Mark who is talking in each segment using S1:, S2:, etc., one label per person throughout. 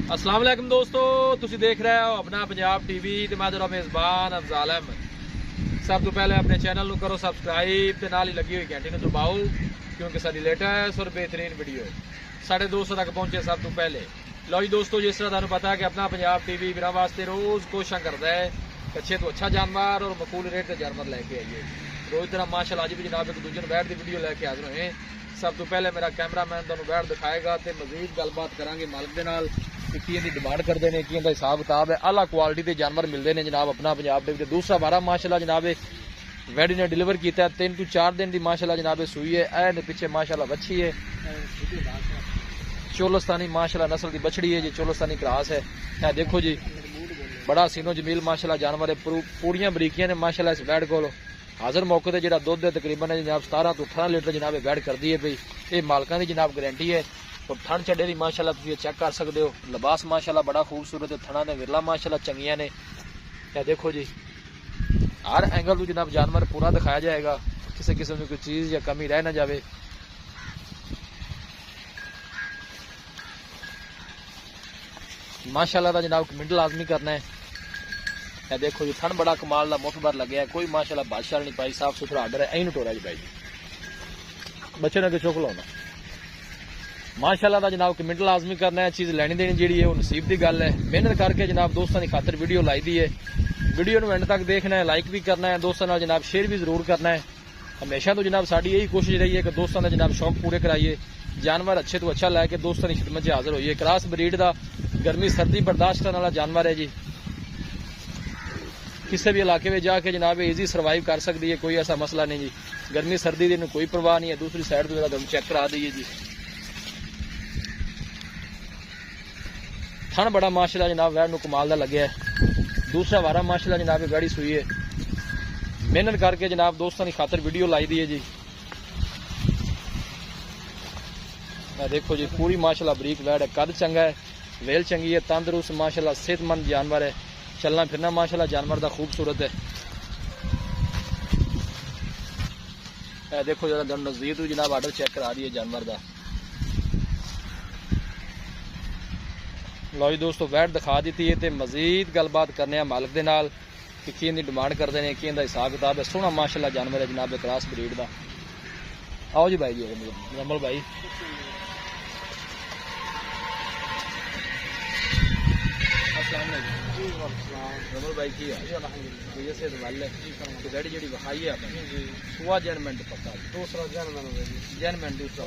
S1: अस्सलाम वालेकुम दोस्तों, तुसी देख रहे हो अपना पंजाब टीवी ते मैं तेरा मेज़बान अफजाल अहमद। सब तो पहले अपने चैनल करो सबसक्राइब ते नाल ही लगी हुई घंटी दबाओ क्योंकि सारी लेटेस्ट और बेहतरीन वीडियो साढ़े 200 तक पहुंचे सब तो पहले। लो जी दोस्तों, जिस तरह तुहानू पता है कि अपना पंजाब टीवी मेरा वास्ते रोज़ कोशिश करता है अच्छे तो अच्छा जानवर और मकूल रेट से जानवर लैके आइए। रोज़ तरह माशाअल्लाह अज भी जनाब एक दूजे बैठ की वीडियो लैके हाजिर होए। सब तो पहले मेरा कैमरामैन तुहानू बैठ दिखाएगा तो मजीद गलबात करांगे मालिक के नाल कि की डिमांड करते हैं, की हिसाब किताब है। आला क्वालिटी के जानवर मिलते हैं जनाब अपना पंजाब के। दूसरा बारह माशाअल्लाह जनाब वैडी ने डिलीवर किया 3 to 4 दिन की माशाअल्लाह जनाब सूई है। ए पिछे माशाअल्लाह बच्ची है, चोलस्तानी माशाअल्लाह नस्ल की बछड़ी है जी, चोलस्तानी क्रॉस है। यह देखो जी बड़ा सीनो जमील माशाअल्लाह जानवर है, पूरियां बरीकियां ने माशाअल्लाह इस बैड को हाजिर मौके पर जो दुध है तकरीबन जनाब 17 to 18 लीटर जनाब बैड कर दी है भाई। ये मालकां की जनाब गारंटी है। और ठंड चढ़े की माशाअल्लाह तुम चेक कर सकते हो। लिबास माशाअल्लाह बड़ा खूबसूरत है, थना ने विरला माशाअल्लाह चंगियां ने। यह देखो जी हर एंगल तो जनाब जानवर पूरा दिखाया जाएगा, किसी किस्म की कोई चीज़ या कमी रह ना जाए। माशाअल्लाह का जनाब कमेंट लाजमी करना है। यह देखो जी थन बड़ा कमाल का मुठभर लगे है, कोई माशाअल्लाह बादशाह नहीं पाई, साफ सुथरा आर्डर है। यही टोरा जी भाई बच्चे ने चुक लाना माशाअल्लाह का जनाब कमेंट लाजमी करना है। चीज़ लैनी देनी जी है नसीब की गल है। मेहनत करके जनाब दोस्तों की खातर वीडियो लाई दी है। वीडियो एंड तक देखना है, लाइक भी करना है, दोस्तों नाल जनाब शेयर भी जरूर करना है। हमेशा तो जनाब साड़ी यही कोशिश रही है कि दोस्तों ने जनाब शौक पूरे कराइए, जानवर अच्छे तो अच्छा लैके दोस्तों की खिदमत हाजिर होइए। क्रॉस ब्रीड का गर्मी सर्दी बर्दाश्त करने वाला जानवर है जी, किसी भी इलाके में जाके जनाब ईजी सर्वाइव कर सकती है, कोई ऐसा मसला नहीं जी। गर्मी सर्दी की कोई परवाह नहीं है। दूसरी साइड तो जरा चेक करा दीजिए जी, थन बड़ा माशाअल्लाह जनाब वैड कमाल का लगे है। दूसरा वारा माशाअल्लाह जनाब वैड़ी सुई है। मेहनत करके जनाब दोस्तों की खातर वीडियो लाई दी है जी। देखो जी पूरी माशाअल्लाह बरीक वैड है, कद चंगा है, वेल चंगी है, तंदुरुस्त माशाअल्लाह सेहतमंद जानवर है। चलना फिरना माशाअल्लाह जानवर का खूबसूरत है। देखो जरा नजदीक तो जनाब आर्डर चेक करा दिए जानवर का। लो जी दोस्तों वैट दिखा दी है तो मजीद गलबात करने मालिक के नाल कि की डिमांड करते हैं, की हिसाब किताब है। सोहना माशाअल्लाह जानवर है जनाब क्रॉस ब्रीड का। आओ जी भाई जी रमल भाई रमल भाई की गाड़ी जी विखाई है अपनी सुआ जनमेंट पक्का दूसरा जनमेंट दूसरा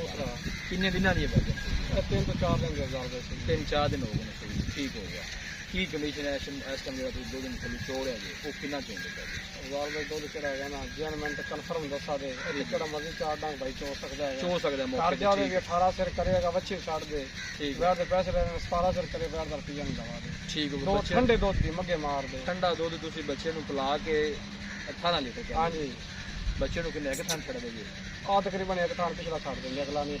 S1: किन्ने दिन की है? 3 to 4 दिन 3-4 दिन हो गए। ठीक हो गया। की कंडीशन है इस टाइम जो 2 दिन थोड़ी चोड़ है जी वो कितना चोड़ हजार भाई 2 लीटर है ना जनमेंट कन्फर्म दसा दे कितना मर्जी 4 डांग भाई चो सकता है मौके पे 18 सिर करेगा बच्चे छाड़ दे। ठीक बैठ दे पैसे रहने 17 सिर करे बैठ दर पिया नहीं दवा दे। ठीक हो ठंडे दूध दी मगे मार दे ठंडा दूध तुसी बच्चे नु पिला के 18 लीटर। हां जी बच्चे नु किन्ने एक थान छड़ दे जी तकरीबन एक थान पिछला छड़ देंगे, अगला नहीं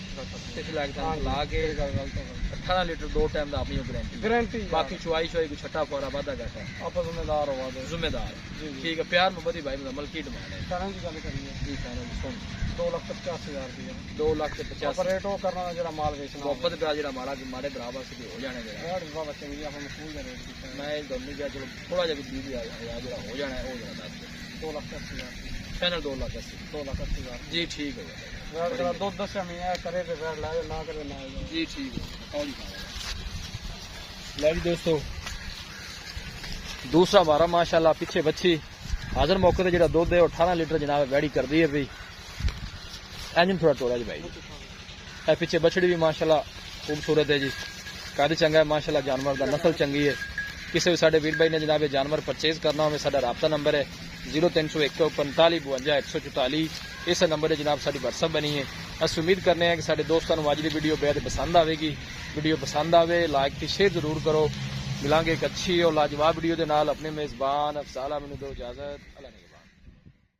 S1: पिछला एक थान ला के 18 लीटर 2 टाइम का अपनी गारंटी। बाकी चुआई को छठा फौरा वादा घटा आप जिम्मेदार हो जिम्मेदार। ठीक है प्यार मोहब्बत भाई मतलब की डिमांड है फाइनल की गल करिए जी। फाइनल सुन 2,85,000 रुपया 2,50,000 रेट हो करना जरा माल बेचना मोहब्बत का जरा माड़ा माड़े बराबर से हो जाने देना बच्चे भी आप मकूल का रेट मैं दोनों क्या चलो थोड़ा जहा 20,000 जरा हो जाना है वो जरा 2,80,000 फाइनल 2,80,000 जी। ठीक है दो दस करे तो ना करे ना जी। ठीक है लो जी दोस्तों दूसरा वारा माशाअल्लाह पीछे बच्ची हाजिर मौके पर जो दुध है 18 लीटर जनाब वैडी कर दी है भाई। इंजन थोड़ा टोड़ा जी भाई। पीछे बछड़ी भी माशाअल्लाह खूबसूरत है जी, कद चंगा है माशाअल्लाह जानवर का नस्ल चंगी है। किसी भी साढ़े वीर भाई ने जनाब जानवर परचेज करना हो साਡਾ राबता नंबर है 0301 45 52 144। इस नंबर पर जनाब साड़ी व्हाट्सअप बनी है। अस उम्मीद करने हैं कि साढ़े दोस्तों को अज की वीडियो बेहद पसंद आएगी। वीडियो पसंद आए लाइक तो शेयर जरूर करो। मिलांगे एक अच्छी और लाजवाब वीडियो के नाल। अपने मेज़बान अफजाल मैनू दो इजाजत। अल्लाह